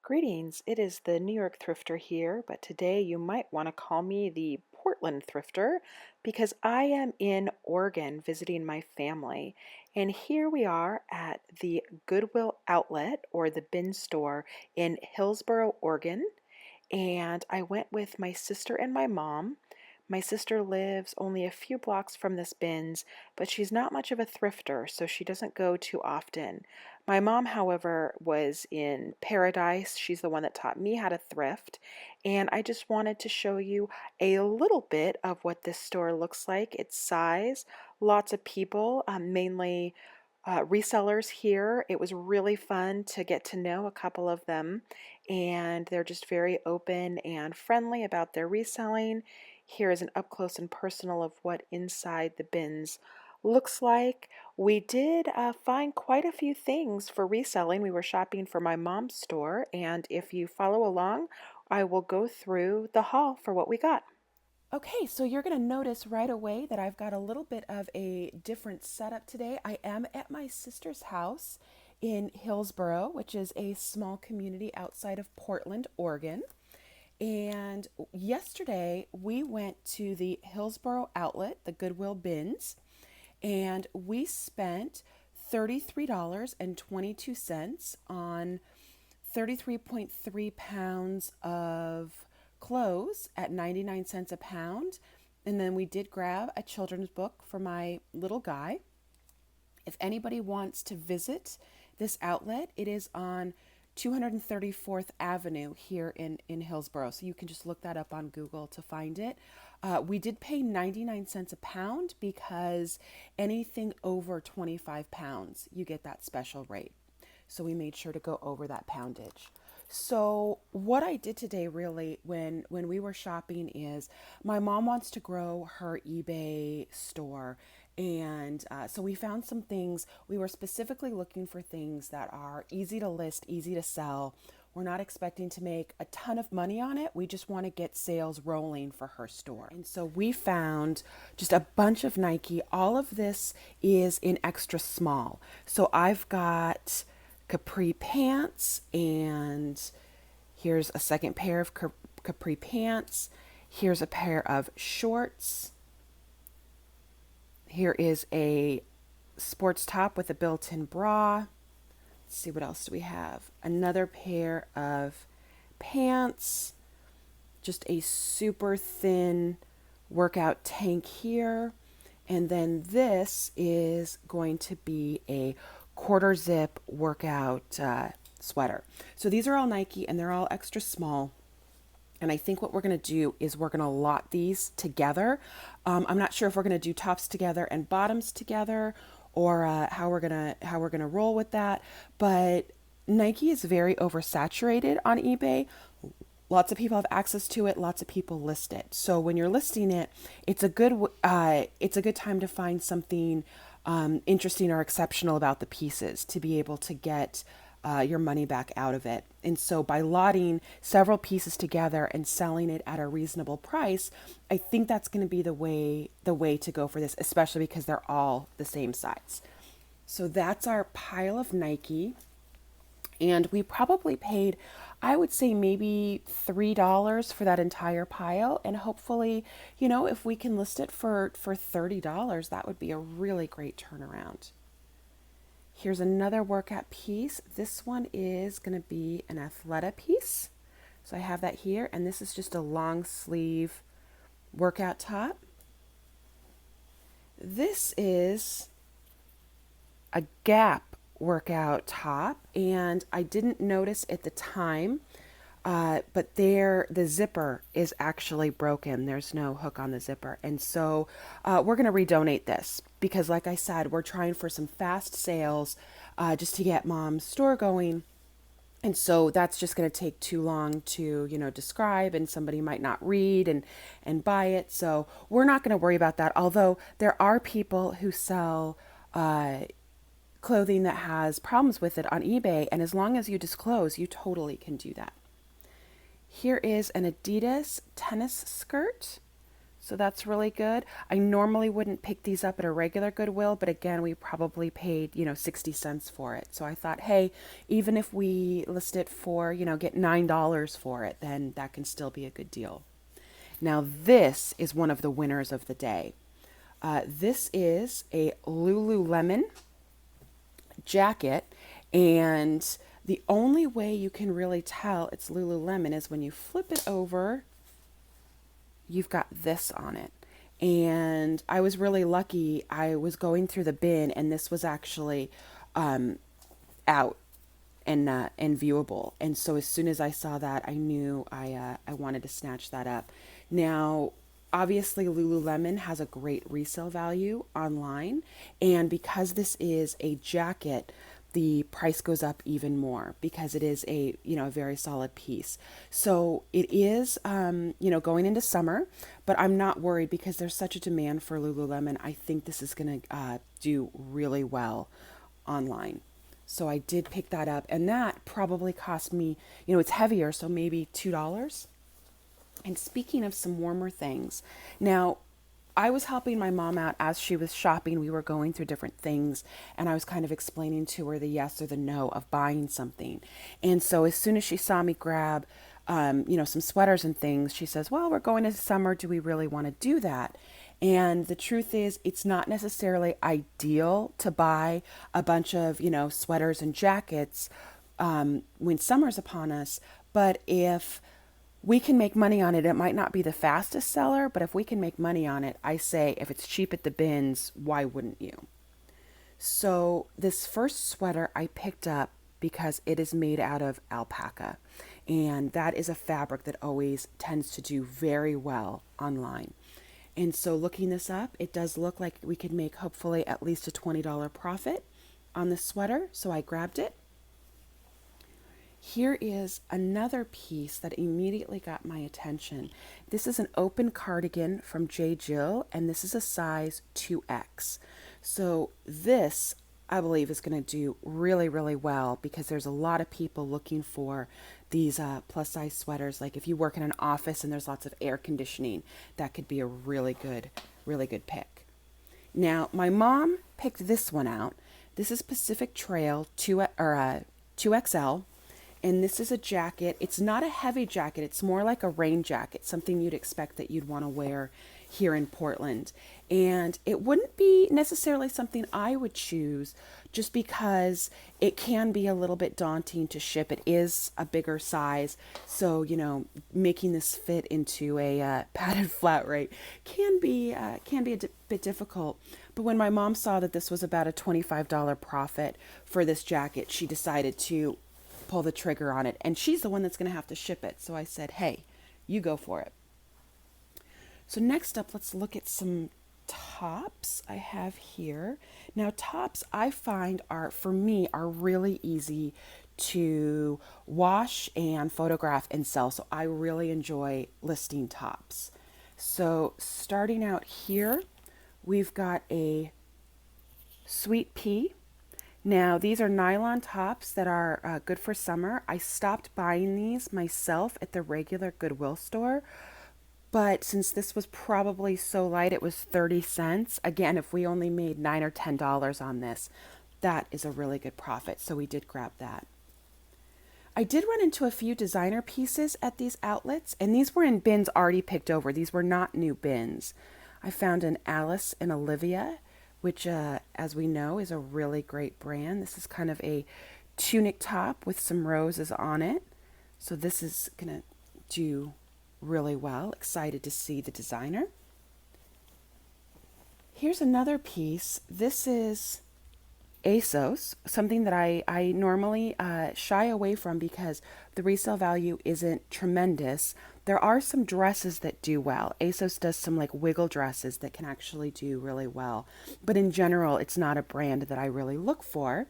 Greetings, it is the New York Thrifter here, but today you might want to call me the Portland Thrifter because I am in Oregon visiting my family. And here we are at the Goodwill Outlet or the bin store in Hillsboro, Oregon. And I went with my sister and my mom. My sister lives only a few blocks from this bins, but she's not much of a thrifter, so she doesn't go too often. My mom, however, was in Paradise. She's the one that taught me how to thrift, and I just wanted to show you a little bit of what this store looks like, its size, lots of people, mainly resellers here. It was really fun to get to know a couple of them, and they're just very open and friendly about their reselling. Here is an up close and personal of what inside the bins looks like. We did find quite a few things for reselling. We were shopping for my mom's store, and if you follow along, I will go through the haul for what we got. Okay, so you're going to notice right away that I've got a little bit of a different setup today. I am at my sister's house in Hillsboro, which is a small community outside of Portland, Oregon. And yesterday we went to the Hillsboro Outlet, the Goodwill bins, and we spent $33.22 on 33.3 pounds of clothes at 99 cents a pound. And then we did grab a children's book for my little guy. If anybody wants to visit this outlet, it is on 234th Avenue here in Hillsboro. So you can just look that up on Google to find it. We did pay 99 cents a pound because anything over 25 pounds, you get that special rate. So we made sure to go over that poundage. So what I did today really when we were shopping is my mom wants to grow her eBay store. And so we found some things. We were specifically looking for things that are easy to list, easy to sell. We're not expecting to make a ton of money on it. We just want to get sales rolling for her store. And so we found just a bunch of Nike. All of this is in extra small. So I've got capri pants, and here's a second pair of capri pants. Here's a pair of shorts. Here is a sports top with a built-in bra. Let's see, what else do we have? Another pair of pants, just a super thin workout tank here. And then this is going to be a quarter zip workout sweater. So these are all Nike and they're all extra small. And I think what we're going to do is we're going to lot these together. I'm not sure if we're going to do tops together and bottoms together, or how we're gonna roll with that. But Nike is very oversaturated on eBay. Lots of people have access to it. Lots of people list it. So when you're listing it, it's a good time to find something interesting or exceptional about the pieces to be able to get your money back out of it. And so by lotting several pieces together and selling it at a reasonable price, I think that's going to be the way to go for this, especially because they're all the same size. So that's our pile of Nike. And we probably paid, I would say, maybe $3 for that entire pile. And hopefully, if we can list it for $30, that would be a really great turnaround. Here's another workout piece. This one is going to be an Athleta piece. So I have that here, and this is just a long sleeve workout top. This is a Gap workout top, and I didn't notice at the time, but the zipper is actually broken. There's no hook on the zipper. And so we're going to redonate this because, like I said, we're trying for some fast sales just to get Mom's store going. And so that's just going to take too long to, describe, and somebody might not read and buy it. So we're not going to worry about that. Although there are people who sell clothing that has problems with it on eBay. And as long as you disclose, you totally can do that. Here is an Adidas tennis skirt. So that's really good. I normally wouldn't pick these up at a regular Goodwill, but again, we probably paid, 60 cents for it. So I thought, hey, even if we list it for, get $9 for it, then that can still be a good deal. Now, this is one of the winners of the day. This is a Lululemon jacket, and the only way you can really tell it's Lululemon is when you flip it over, you've got this on it. And I was really lucky. I was going through the bin, and this was actually out and viewable. And so as soon as I saw that, I knew I wanted to snatch that up. Now, obviously, Lululemon has a great resale value online, and because this is a jacket, the price goes up even more because it is a very solid piece. So it is going into summer, but I'm not worried because there's such a demand for Lululemon. I think this is going to do really well online. So I did pick that up, and that probably cost me, it's heavier, so maybe $2. And speaking of some warmer things, now I was helping my mom out as she was shopping. We were going through different things, and I was kind of explaining to her the yes or the no of buying something. And so as soon as she saw me grab, some sweaters and things, she says, well, we're going into summer. Do we really want to do that? And the truth is, it's not necessarily ideal to buy a bunch of, sweaters and jackets when summer's upon us. But if we can make money on it, it might not be the fastest seller, but if we can make money on it, I say if it's cheap at the bins, why wouldn't you? So this first sweater I picked up because it is made out of alpaca. And that is a fabric that always tends to do very well online. And so looking this up, it does look like we could make hopefully at least a $20 profit on the sweater. So I grabbed it. Here is another piece that immediately got my attention. This is an open cardigan from J. Jill, and this is a size 2X. So this, I believe, is going to do really, really well because there's a lot of people looking for these plus size sweaters. Like if you work in an office and there's lots of air conditioning, that could be a really good pick. Now, my mom picked this one out. This is Pacific Trail 2XL. And this is a jacket. It's not a heavy jacket. It's more like a rain jacket, something you'd expect that you'd want to wear here in Portland. And it wouldn't be necessarily something I would choose just because it can be a little bit daunting to ship. It is a bigger size. So, making this fit into a padded flat rate can be a bit difficult. But when my mom saw that this was about a $25 profit for this jacket, she decided to pull the trigger on it, and she's the one that's going to have to ship it. So I said, hey, you go for it. So next up, let's look at some tops I have here. Now, tops I find are really easy to wash and photograph and sell. So I really enjoy listing tops. So starting out here, we've got a sweet pea. Now, these are nylon tops that are good for summer. I stopped buying these myself at the regular Goodwill store, but since this was probably so light, it was 30 cents. Again, if we only made $9 or $10 on this, that is a really good profit, so we did grab that. I did run into a few designer pieces at these outlets, and these were in bins already picked over. These were not new bins. I found an Alice and Olivia, which, as we know, is a really great brand. This is kind of a tunic top with some roses on it. So this is going to do really well. Excited to see the designer. Here's another piece. This is ASOS, something that I normally shy away from because the resale value isn't tremendous. There are some dresses that do well. ASOS does some like wiggle dresses that can actually do really well. But in general, it's not a brand that I really look for.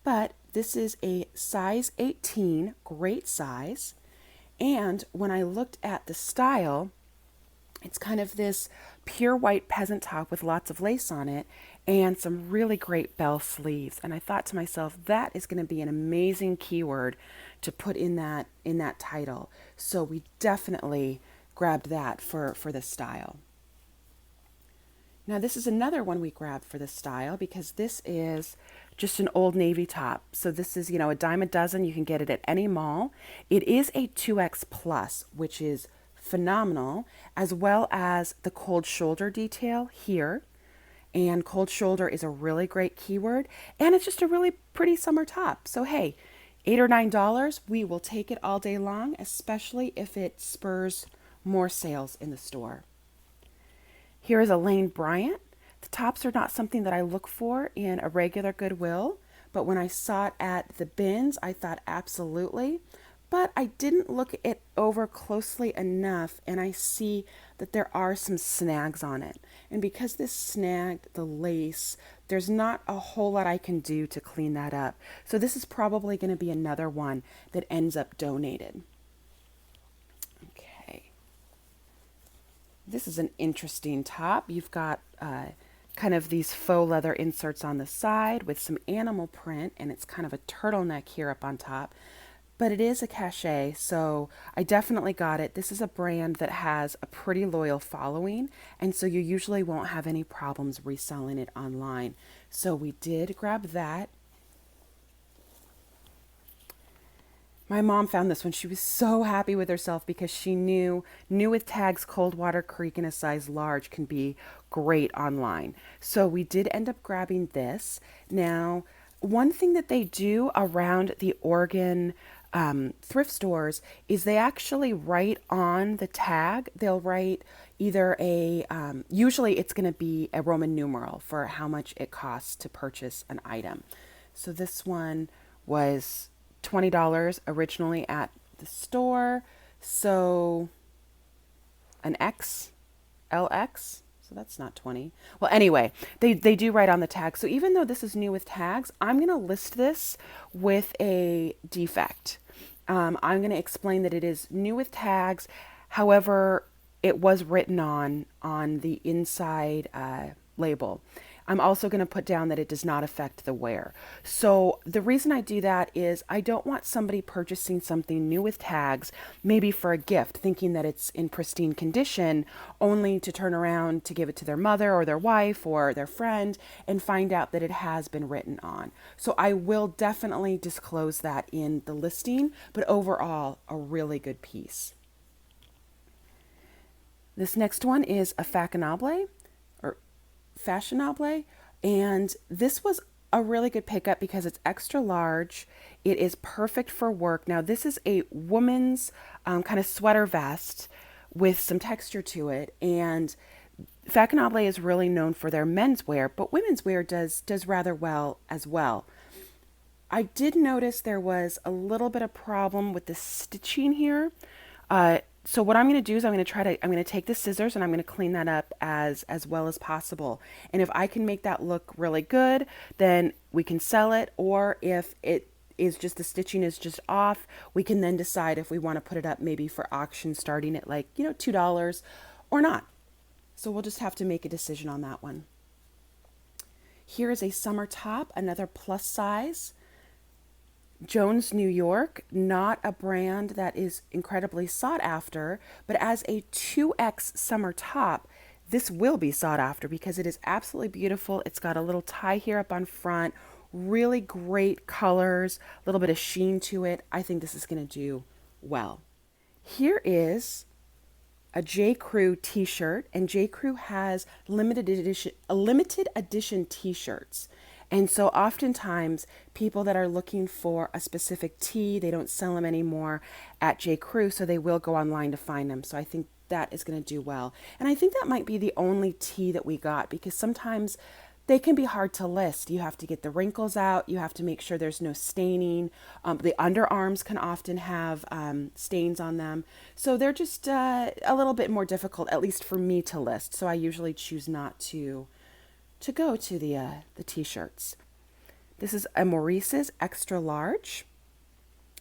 But this is a size 18, great size. And when I looked at the style, it's kind of this pure white peasant top with lots of lace on it and some really great bell sleeves. And I thought to myself, that is going to be an amazing keyword to put in that title. So we definitely grabbed that for the style. Now this is another one we grabbed for this style because this is just an Old Navy top. So this is, a dime a dozen. You can get it at any mall. It is a 2X plus, which is phenomenal, as well as the cold shoulder detail here. And cold shoulder is a really great keyword, and it's just a really pretty summer top. So hey, $8 or $9, we will take it all day long, especially if it spurs more sales in the store. Here is a Lane Bryant. The tops are not something that I look for in a regular Goodwill, but when I saw it at the bins, I thought absolutely. But I didn't look it over closely enough, and I see that there are some snags on it. And because this snagged the lace, there's not a whole lot I can do to clean that up. So this is probably going to be another one that ends up donated. Okay. This is an interesting top. You've got kind of these faux leather inserts on the side with some animal print, and it's kind of a turtleneck here up on top. But it is a cachet, so I definitely got it. This is a brand that has a pretty loyal following, and so you usually won't have any problems reselling it online. So we did grab that. My mom found this one. She was so happy with herself because she knew with tags Coldwater Creek in a size large can be great online. So we did end up grabbing this. Now, one thing that they do around the Oregon thrift stores is they actually write on the tag, they'll write either usually it's going to be a Roman numeral for how much it costs to purchase an item. So this one was $20 originally at the store. So an LX. So that's not 20. Well, anyway, they do write on the tag. So even though this is new with tags, I'm going to list this with a defect. I'm going to explain that it is new with tags. However, it was written on the inside label. I'm also going to put down that it does not affect the wear. So the reason I do that is I don't want somebody purchasing something new with tags, maybe for a gift, thinking that it's in pristine condition, only to turn around to give it to their mother or their wife or their friend and find out that it has been written on. So I will definitely disclose that in the listing, but overall, a really good piece. This next one is a fashionable, and this was a really good pickup because it's extra large. It is perfect for work. Now this is a woman's kind of sweater vest with some texture to it, and fashionable is really known for their menswear, but women's wear does rather well as well. I did notice there was a little bit of problem with the stitching here. So what I'm going to do is I'm going to take the scissors and I'm going to clean that up as well as possible. And if I can make that look really good, then we can sell it. Or if it is just the stitching is just off, we can then decide if we want to put it up maybe for auction starting at like, $2 or not. So we'll just have to make a decision on that one. Here is a summer top, another plus size. Jones, New York, not a brand that is incredibly sought after, but as a 2X summer top, this will be sought after because it is absolutely beautiful. It's got a little tie here up on front, really great colors, a little bit of sheen to it. I think this is going to do well. Here is a J. Crew t-shirt, and J. Crew has limited edition t-shirts. And so oftentimes people that are looking for a specific tee, they don't sell them anymore at J. Crew, so they will go online to find them. So I think that is going to do well. And I think that might be the only tee that we got because sometimes they can be hard to list. You have to get the wrinkles out. You have to make sure there's no staining. The underarms can often have stains on them. So they're just a little bit more difficult, at least for me to list. So I usually choose not to go to the t-shirts. This is a Maurice's extra large.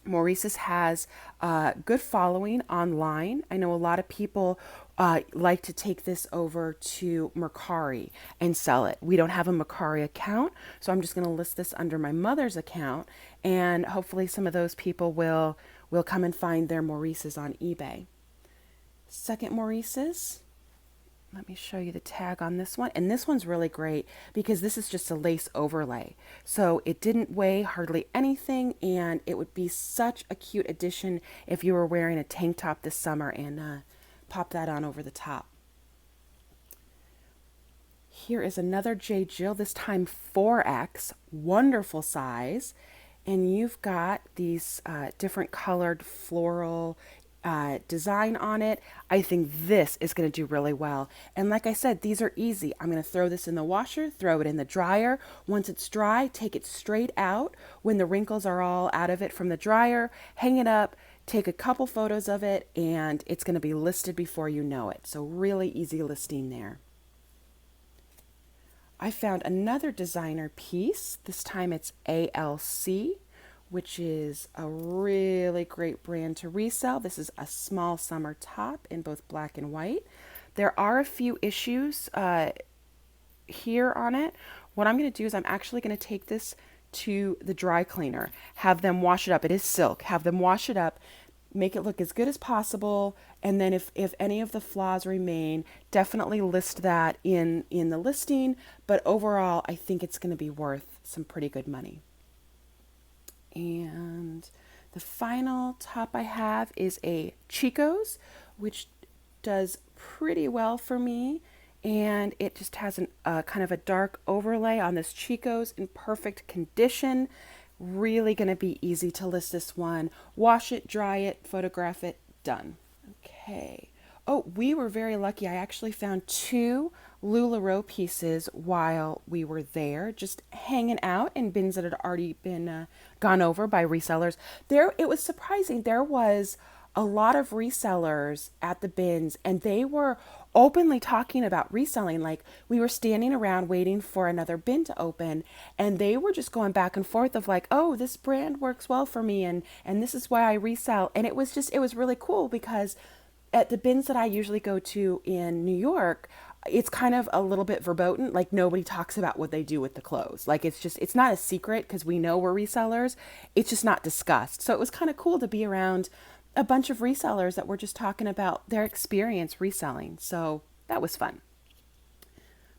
Maurice's has a good following online. I know a lot of people like to take this over to Mercari and sell it. We don't have a Mercari account, so I'm just going to list this under my mother's account, and hopefully some of those people will come and find their Maurice's on eBay. Second Maurice's. Let me show you the tag on this one. And this one's really great because this is just a lace overlay. So it didn't weigh hardly anything, and it would be such a cute addition if you were wearing a tank top this summer and pop that on over the top. Here is another J. Jill, this time 4X, wonderful size. And you've got these different colored floral design on it. I think this is going to do really well. And like I said, these are easy. I'm going to throw this in the washer, throw it in the dryer. Once it's dry, take it straight out. When the wrinkles are all out of it from the dryer, hang it up, take a couple photos of it, and it's going to be listed before you know it. So really easy listing there. I found another designer piece. This time it's ALC, which is a really great brand to resell. This is a small summer top in both black and white. There are a few issues here on it. What I'm going to do is I'm actually going to take this to the dry cleaner, have them wash it up. It is silk. Have them wash it up, make it look as good as possible, and then if any of the flaws remain, definitely list that in the listing. But overall, I think it's going to be worth some pretty good money. And the final top I have is a Chico's, which does pretty well for me. And it just has kind of a dark overlay on this Chico's in perfect condition. Really going to be easy to list this one. Wash it, dry it, photograph it, done. Okay. Oh, we were very lucky. I actually found 2 Lularoe pieces while we were there, just hanging out in bins that had already been gone over by resellers. It was surprising. There was a lot of resellers at the bins, and they were openly talking about reselling. Like, we were standing around waiting for another bin to open, and they were just going back and forth of like, oh, this brand works well for me, and this is why I resell. And it was really cool because at the bins that I usually go to in New York, it's kind of a little bit verboten. Like, nobody talks about what they do with the clothes. Like, it's not a secret because we know we're resellers. It's just not discussed. So it was kind of cool to be around a bunch of resellers that were just talking about their experience reselling. So that was fun.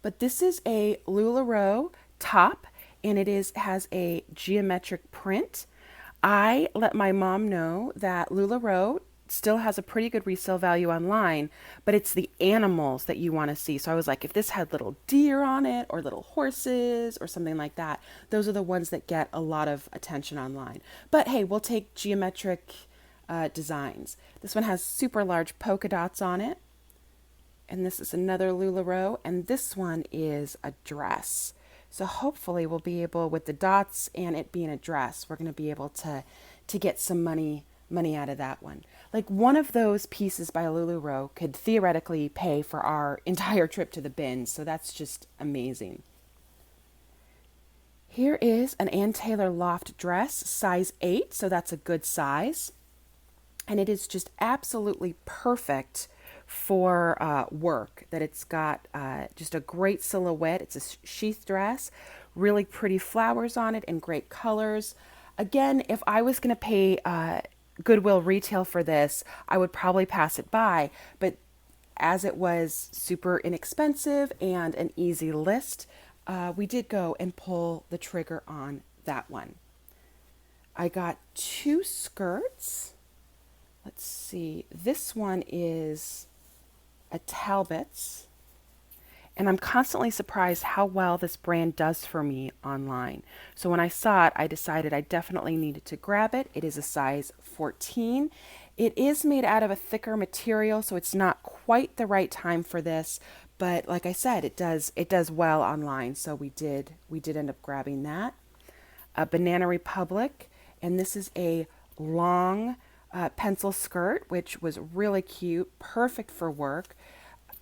But this is a Lularoe top, and it has a geometric print. I let my mom know that Lularoe still has a pretty good resale value online, but it's the animals that you want to see. So I was like, if this had little deer on it or little horses or something like that, those are the ones that get a lot of attention online. But hey, we'll take geometric designs. This one has super large polka dots on it. And this is another Lularoe, and this one is a dress. So hopefully we'll be able, with the dots and it being a dress, we're going to be able to get some money out of that one. Like, one of those pieces by Lularoe could theoretically pay for our entire trip to the bins. So that's just amazing. Here is an Ann Taylor loft dress, size 8. So that's a good size. And it is just absolutely perfect for work, that it's got just a great silhouette. It's a sheath dress, really pretty flowers on it and great colors. Again, if I was going to pay Goodwill retail for this, I would probably pass it by. But as it was super inexpensive and an easy list, we did go and pull the trigger on that one. I got 2 skirts. Let's see, this one is a Talbot's, and I'm constantly surprised how well this brand does for me online. So when I saw it, I decided I definitely needed to grab it. It is a size 14. It is made out of a thicker material, so it's not quite the right time for this, but like I said, it does well online, so we did end up grabbing that. A Banana Republic, and this is a long pencil skirt, which was really cute, perfect for work.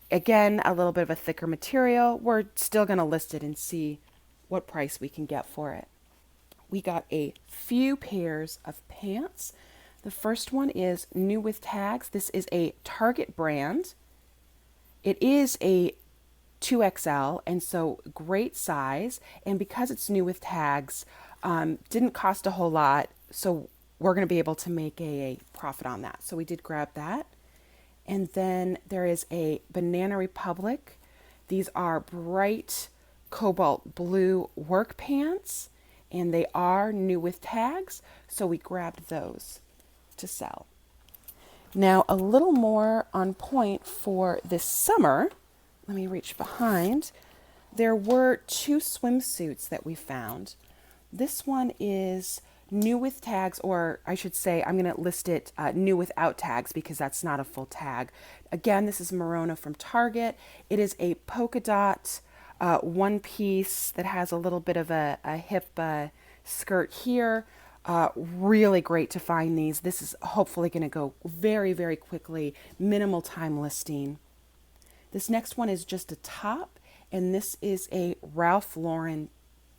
Again, a little bit of a thicker material. We're still going to list it and see what price we can get for it. We got a few pairs of pants. The first one is new with tags. This is a Target brand. It is a 2XL, and so great size. And because it's new with tags, didn't cost a whole lot, so we're going to be able to make a profit on that. So we did grab that. And then there is a Banana Republic. These are bright cobalt blue work pants, and they are new with tags, so we grabbed those to sell. Now, a little more on point for this summer. Let me reach behind. There were 2 swimsuits that we found. This one is new with tags, or I should say, I'm going to list it new without tags because that's not a full tag. Again, this is Merona from Target. It is a polka dot one piece that has a little bit of a hip skirt here. Really great to find these. This is hopefully going to go very, very quickly. Minimal time listing. This next one is just a top, and this is a Ralph Lauren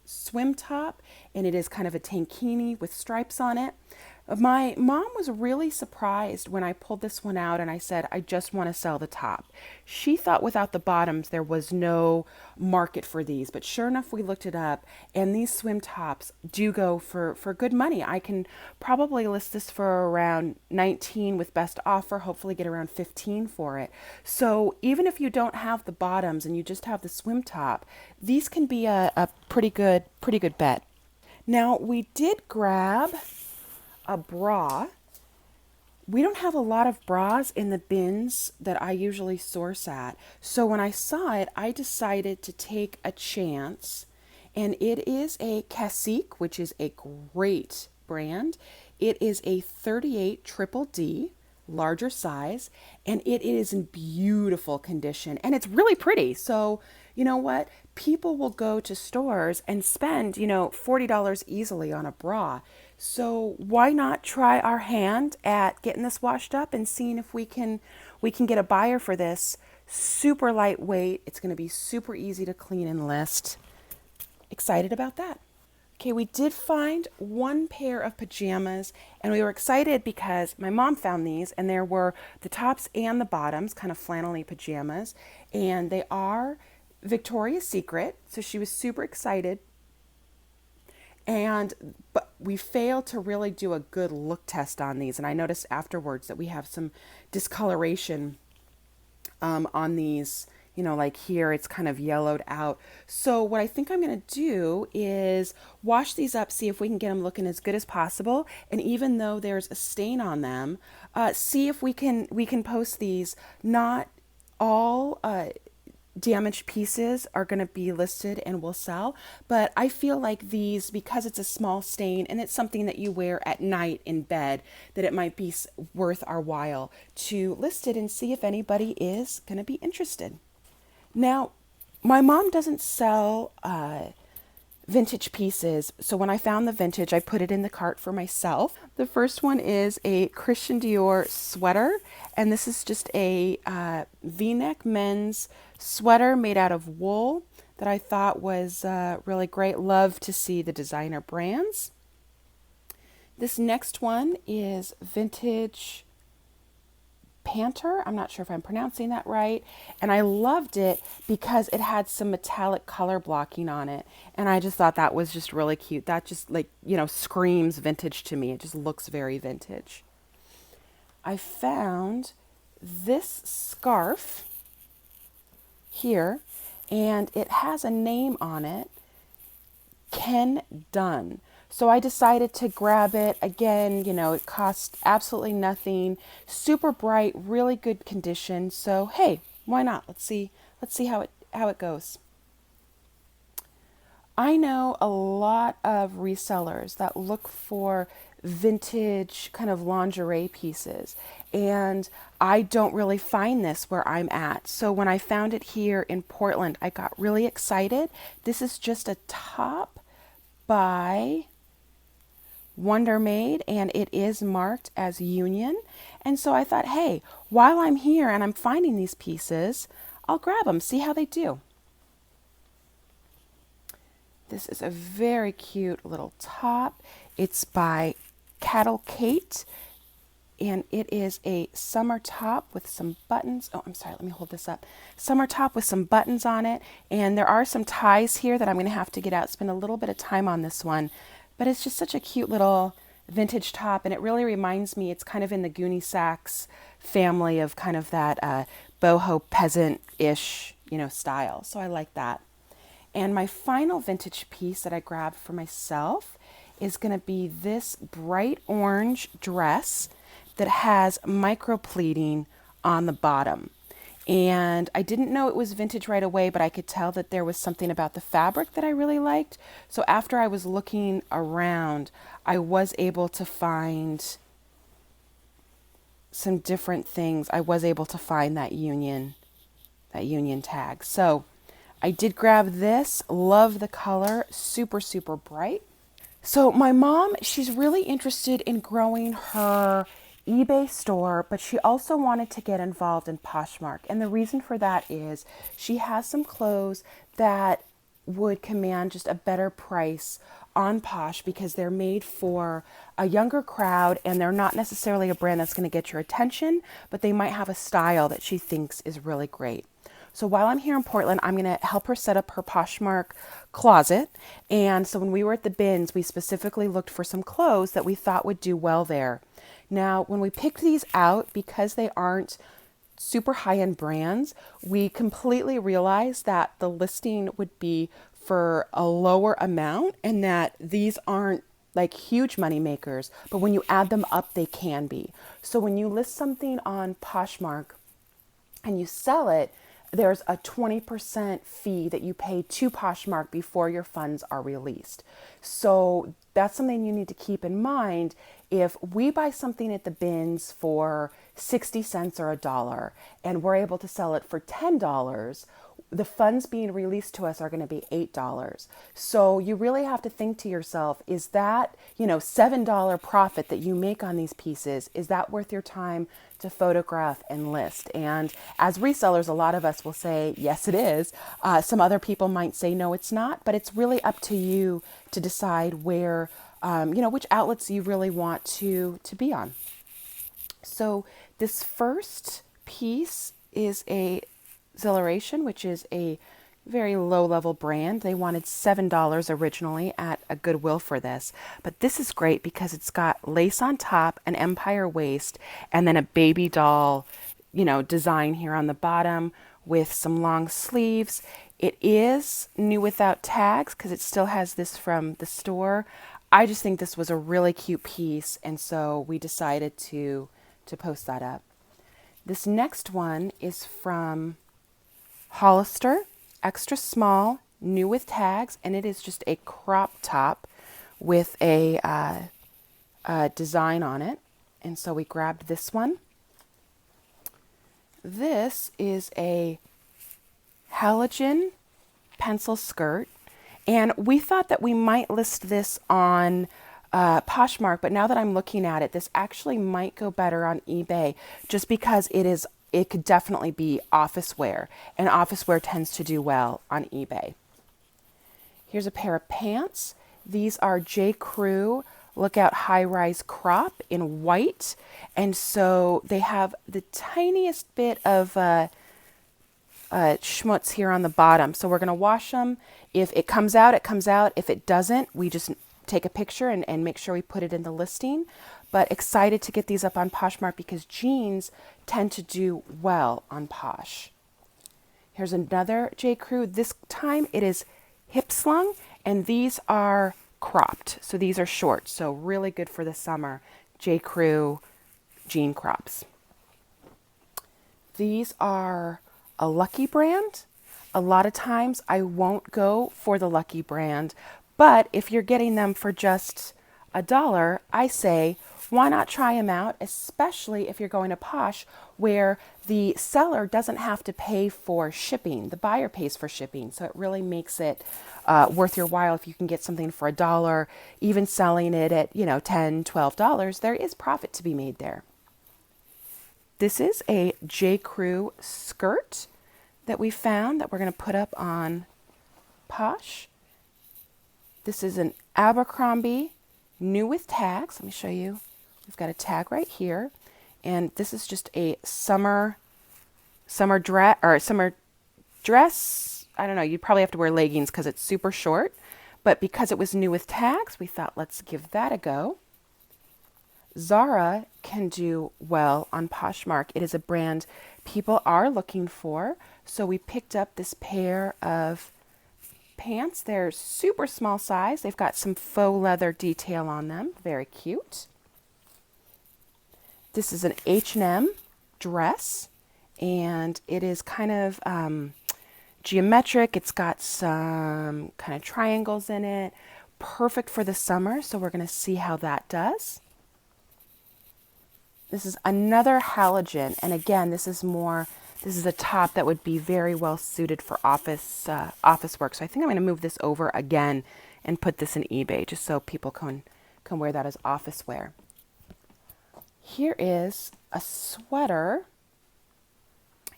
swim top, and it is kind of a tankini with stripes on it. My mom was really surprised when I pulled this one out and I said, I just want to sell the top. She thought without the bottoms there was no market for these, but sure enough, we looked it up, and these swim tops do go for good money. I can probably list this for around 19 with best offer, hopefully get around 15 for it. So even if you don't have the bottoms and you just have the swim top, these can be a pretty good bet. Now, we did grab a bra. We don't have a lot of bras in the bins that I usually source at. So when I saw it, I decided to take a chance. And it is a Cacique, which is a great brand. It is a 38 triple D, larger size, and it is in beautiful condition. And it's really pretty. So, you know what? People will go to stores and spend, $40 easily on a bra. So why not try our hand at getting this washed up and seeing if we can get a buyer for this. Super lightweight. It's going to be super easy to clean and list. Excited about that. Okay, we did find 1 pair of pajamas, and we were excited because my mom found these, and there were the tops and the bottoms, kind of flannel-y pajamas, and they are Victoria's Secret, so she was super excited. But we failed to really do a good look test on these, and I noticed afterwards that we have some discoloration on these. Like here, it's kind of yellowed out. So what I think I'm going to do is wash these up, see if we can get them looking as good as possible. And even though there's a stain on them, see if we can post these. Not all damaged pieces are going to be listed and will sell, but I feel like these, because it's a small stain and it's something that you wear at night in bed, that it might be worth our while to list it and see if anybody is going to be interested. Now, my mom doesn't sell vintage pieces, so when I found the vintage, I put it in the cart for myself. The first one is a Christian Dior sweater, and this is just a V-neck men's sweater made out of wool that I thought was really great. Love to see the designer brands. This next one is vintage Panther. I'm not sure if I'm pronouncing that right. And I loved it because it had some metallic color blocking on it. And I just thought that was just really cute. That just screams vintage to me. It just looks very vintage. I found this scarf here, and it has a name on it, Ken Dunn. So I decided to grab it. Again, it cost absolutely nothing. Super bright, really good condition. So hey, why not? Let's see how it goes. I know a lot of resellers that look for vintage kind of lingerie pieces, and I don't really find this where I'm at. So when I found it here in Portland, I got really excited. This is just a top by Wonder Made, and it is marked as Union. And so I thought, hey, while I'm here and I'm finding these pieces, I'll grab them, see how they do. This is a very cute little top. It's by Cattle Kate, and it is a summer top with some buttons. Oh, I'm sorry, let me hold this up. Summer top with some buttons on it, and there are some ties here that I'm going to have to get out, spend a little bit of time on this one. But it's just such a cute little vintage top, and it really reminds me, it's kind of in the Goonie Sacks family of kind of that boho peasant-ish, style. So I like that. And my final vintage piece that I grabbed for myself is going to be this bright orange dress that has micro pleating on the bottom. And I didn't know it was vintage right away, but I could tell that there was something about the fabric that I really liked. So after I was looking around, I was able to find some different things. I was able to find that union tag. So I did grab this. Love the color. Super, super bright. So my mom, she's really interested in growing her eBay store, but she also wanted to get involved in Poshmark. And the reason for that is she has some clothes that would command just a better price on Posh because they're made for a younger crowd and they're not necessarily a brand that's going to get your attention, but they might have a style that she thinks is really great. So while I'm here in Portland, I'm going to help her set up her Poshmark closet. And so when we were at the bins, we specifically looked for some clothes that we thought would do well there. Now, when we picked these out, because they aren't super high-end brands, we completely realized that the listing would be for a lower amount and that these aren't like huge money makers, but when you add them up, they can be. So when you list something on Poshmark and you sell it, there's a 20% fee that you pay to Poshmark before your funds are released. So that's something you need to keep in mind. If we buy something at the bins for 60 cents or $1 and we're able to sell it for $10, the funds being released to us are going to be $8. So you really have to think to yourself, is that, $7 profit that you make on these pieces, is that worth your time to photograph and list? And as resellers, a lot of us will say, yes, it is. Some other people might say, no, it's not, but it's really up to you to decide where, which outlets you really want to be on. So this first piece is a Zillation, which is a very low-level brand. They wanted $7 originally at a Goodwill for this, but this is great because it's got lace on top, an empire waist, and then a baby doll, design here on the bottom with some long sleeves. It is new without tags because it still has this from the store. I just think this was a really cute piece, and so we decided to post that up. This next one is from Hollister, extra small, new with tags, and it is just a crop top with a design on it. And so we grabbed this one. This is a halogen pencil skirt, and we thought that we might list this on Poshmark, but now that I'm looking at it, this actually might go better on eBay just because it could definitely be office wear, and office wear tends to do well on eBay. Here's a pair of pants. These are J. Crew Lookout High Rise Crop in white, and so they have the tiniest bit of schmutz here on the bottom. So we're going to wash them. If it comes out, it comes out. If it doesn't, we just take a picture and make sure we put it in the listing. But excited to get these up on Poshmark because jeans tend to do well on Posh. Here's another J. Crew. This time it is hip slung, and these are cropped. So these are short, so really good for the summer. J. Crew jean crops. These are a Lucky brand. A lot of times I won't go for the Lucky brand, but if you're getting them for just $1, I say, why not try them out, especially if you're going to Posh, where the seller doesn't have to pay for shipping. The buyer pays for shipping, so it really makes it worth your while if you can get something for $1, even selling it at, $10, $12. There is profit to be made there. This is a J. Crew skirt that we found that we're going to put up on Posh. This is an Abercrombie new with tags. Let me show you. We've got a tag right here, and this is just a summer dress. I don't know. You'd probably have to wear leggings because it's super short, but because it was new with tags, we thought let's give that a go. Zara can do well on Poshmark. It is a brand people are looking for. So we picked up this pair of pants. They're super small size. They've got some faux leather detail on them. Very cute. This is an H&M dress, and it is kind of geometric. It's got some kind of triangles in it. Perfect for the summer, so we're going to see how that does. This is another halogen, and again, this is a top that would be very well suited for office work. So I think I'm going to move this over again and put this in eBay just so people can wear that as office wear. Here is a sweater,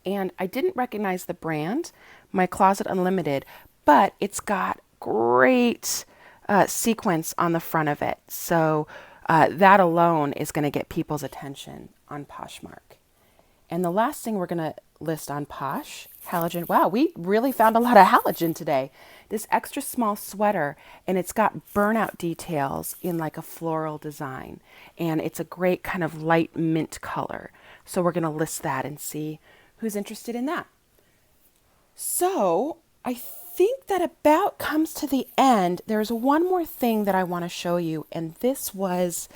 and I didn't recognize the brand, My Closet Unlimited, but it's got great sequence on the front of it. So that alone is going to get people's attention on Poshmark. And the last thing we're going to list on Posh, halogen. Wow, we really found a lot of halogen today. This extra small sweater, and it's got burnout details in like a floral design. And it's a great kind of light mint color. So we're going to list that and see who's interested in that. So I think that about comes to the end. There's one more thing that I want to show you, and this was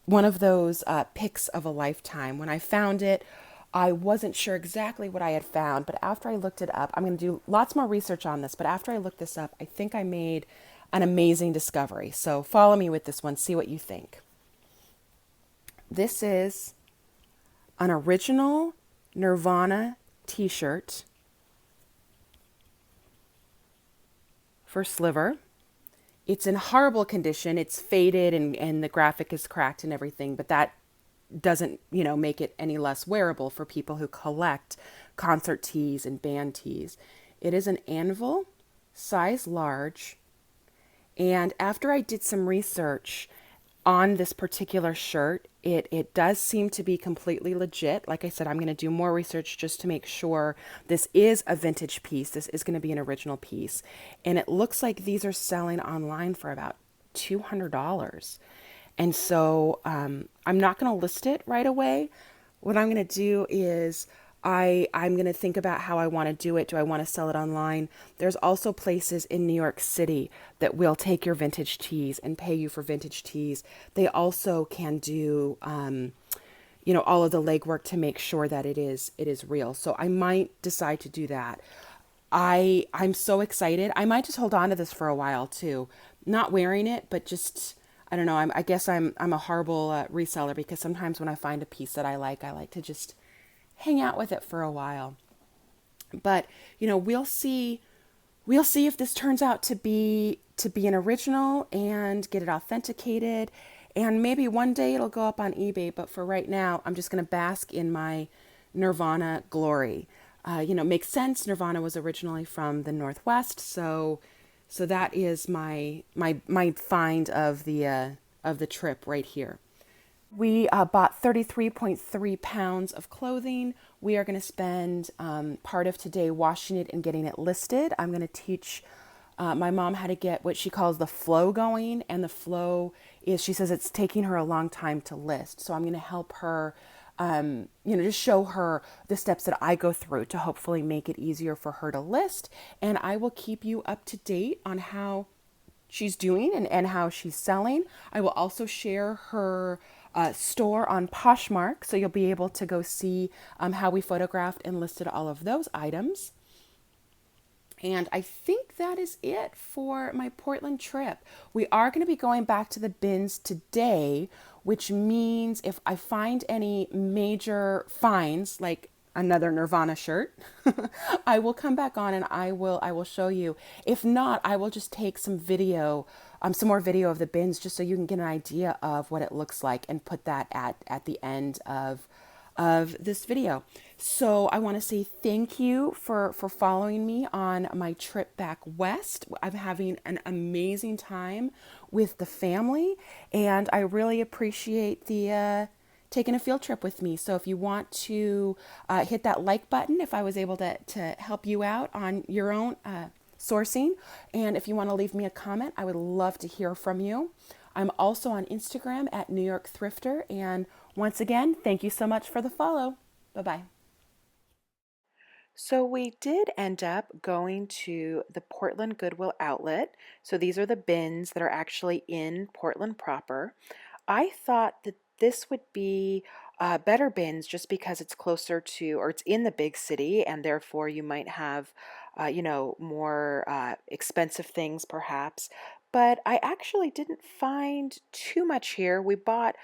one of those picks of a lifetime. When I found it, I wasn't sure exactly what I had found, but after I looked it up, I'm going to do lots more research on this, but after I looked this up, I think I made an amazing discovery. So follow me with this one, see what you think. This is an original Nirvana t-shirt for Sliver. It's in horrible condition. It's faded and the graphic is cracked and everything, but that doesn't, make it any less wearable for people who collect concert tees and band tees. It is an anvil, size large. And after I did some research on this particular shirt, it does seem to be completely legit. Like I said, I'm going to do more research just to make sure this is a vintage piece. This is going to be an original piece. And it looks like these are selling online for about $200. And so I'm not going to list it right away. What I'm going to do is I'm going to think about how I want to do it. Do I want to sell it online? There's also places in New York City that will take your vintage tees and pay you for vintage tees. They also can do, all of the legwork to make sure that it is real. So I might decide to do that. I'm so excited. I might just hold on to this for a while too. Not wearing it, but just, I don't know. I guess I'm a horrible reseller, because sometimes when I find a piece that I like to just hang out with it for a while. But, we'll see if this turns out to be an original and get it authenticated. And maybe one day it'll go up on eBay. But for right now, I'm just going to bask in my Nirvana glory. Makes sense. Nirvana was originally from the Northwest. So that is my find of the trip right here. We bought 33.3 pounds of clothing. We are going to spend part of today washing it and getting it listed. I'm going to teach my mom how to get what she calls the flow going. And the flow is, she says it's taking her a long time to list. So I'm going to help her, just show her the steps that I go through to hopefully make it easier for her to list. And I will keep you up to date on how she's doing and how she's selling. I will also share her store on Poshmark, so you'll be able to go see how we photographed and listed all of those items. And I think that is it for my Portland trip. We are going to be going back to the bins today, which means if I find any major finds, like another Nirvana shirt, I will come back on and I will show you. If not, I will just take some more video of the bins, just so you can get an idea of what it looks like, and put that at the end of this video. So I want to say thank you for following me on my trip back west. I'm having an amazing time with the family, and I really appreciate the taking a field trip with me. So if you want to hit that like button, if I was able to help you out on your own sourcing, and if you want to leave me a comment, I would love to hear from you. I'm also on Instagram at New York Thrifter. And once again, thank you so much for the follow. Bye-bye. So we did end up going to the Portland Goodwill Outlet. So these are the bins that are actually in Portland proper. I thought that this would be better bins just because it's closer to, or it's in the big city, and therefore you might have, more expensive things perhaps. But I actually didn't find too much here. We bought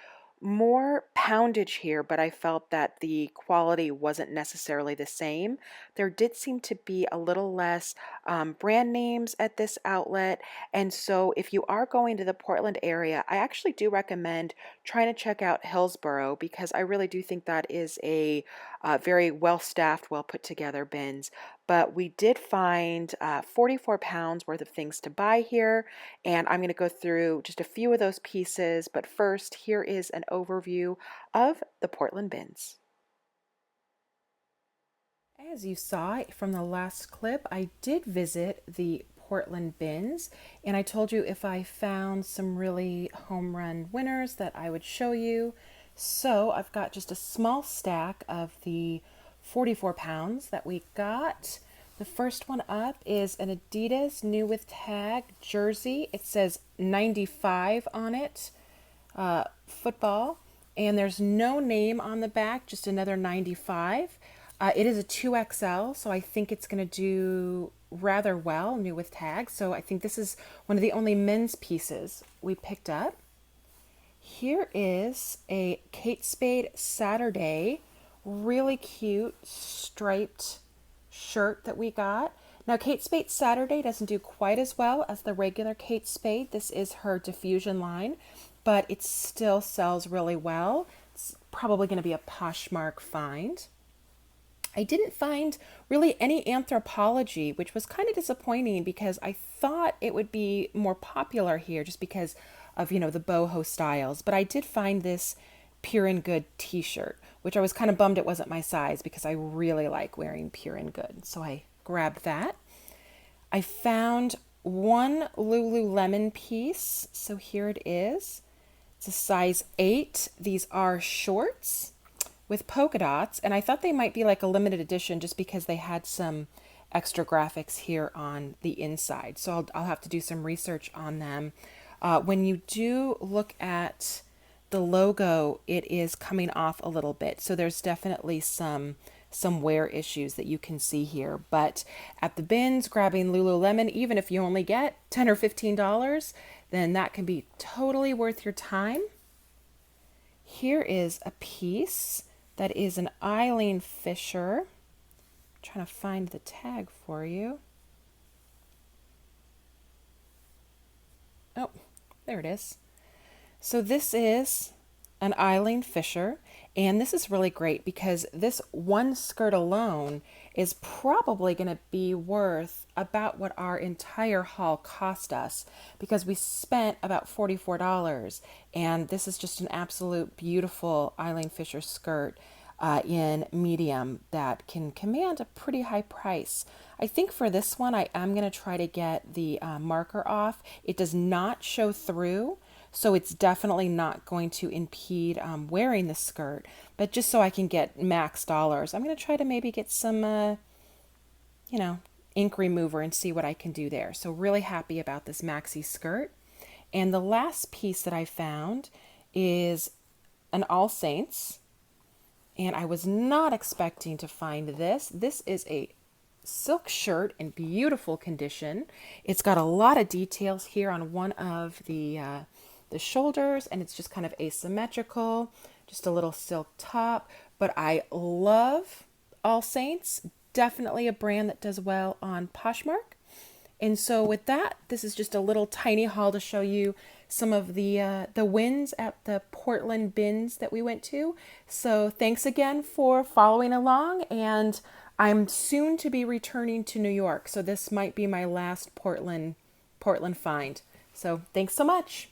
more poundage here, but I felt that the quality wasn't necessarily the same. There did seem to be a little less brand names at this outlet. And so if you are going to the Portland area, I actually do recommend trying to check out Hillsboro because I really do think that is a very well staffed, well put together bins. But we did find 44 pounds worth of things to buy here, and I'm going to go through just a few of those pieces. But first, here is an overview of the Portland bins. As you saw from the last clip, I did visit the Portland bins, and I told you if I found some really home run winners that I would show you. So I've got just a small stack of the 44 pounds that we got. The first one up is an Adidas new with tag jersey. It says 95 on it, football, and there's no name on the back, just another 95. It is a 2XL, so I think it's going to do rather well, new with tags. So I think this is one of the only men's pieces we picked up. Here is a Kate Spade Saturday, really cute striped shirt that we got. Now, Kate Spade Saturday doesn't do quite as well as the regular Kate Spade. This is her diffusion line, but it still sells really well. It's probably going to be a Poshmark find. I didn't find really any Anthropology, which was kind of disappointing because I thought it would be more popular here just because of, the boho styles. But I did find this Pure and Good t-shirt, which I was kind of bummed it wasn't my size because I really like wearing Pure and Good. So I grabbed that. I found one Lululemon piece. So here it is. It's a size 8. These are shorts with polka dots, and I thought they might be like a limited edition just because they had some extra graphics here on the inside. So I'll have to do some research on them. When you do look at the logo, it is coming off a little bit. So there's definitely some wear issues that you can see here. But at the bins, grabbing Lululemon, even if you only get $10 or $15, then that can be totally worth your time. Here is a piece that is an Eileen Fisher. I'm trying to find the tag for you. Oh, there it is. So this is an Eileen Fisher, and this is really great because this one skirt alone is probably going to be worth about what our entire haul cost us because we spent about $44, and this is just an absolute beautiful Eileen Fisher skirt in medium that can command a pretty high price. I think for this one I am going to try to get the marker off. It does not show through, so it's definitely not going to impede wearing the skirt, but just so I can get max dollars, I'm going to try to maybe get some ink remover and see what I can do there. So really happy about this maxi skirt. And the last piece that I found is an All Saints, and I was not expecting to find this. This is a silk shirt in beautiful condition. It's got a lot of details here on one of the shoulders, and it's just kind of asymmetrical, just a little silk top. But I love All Saints. Definitely a brand that does well on Poshmark. And so with that, this is just a little tiny haul to show you some of the wins at the Portland bins that we went to. So thanks again for following along, and I'm soon to be returning to New York. So this might be my last Portland find. So thanks so much.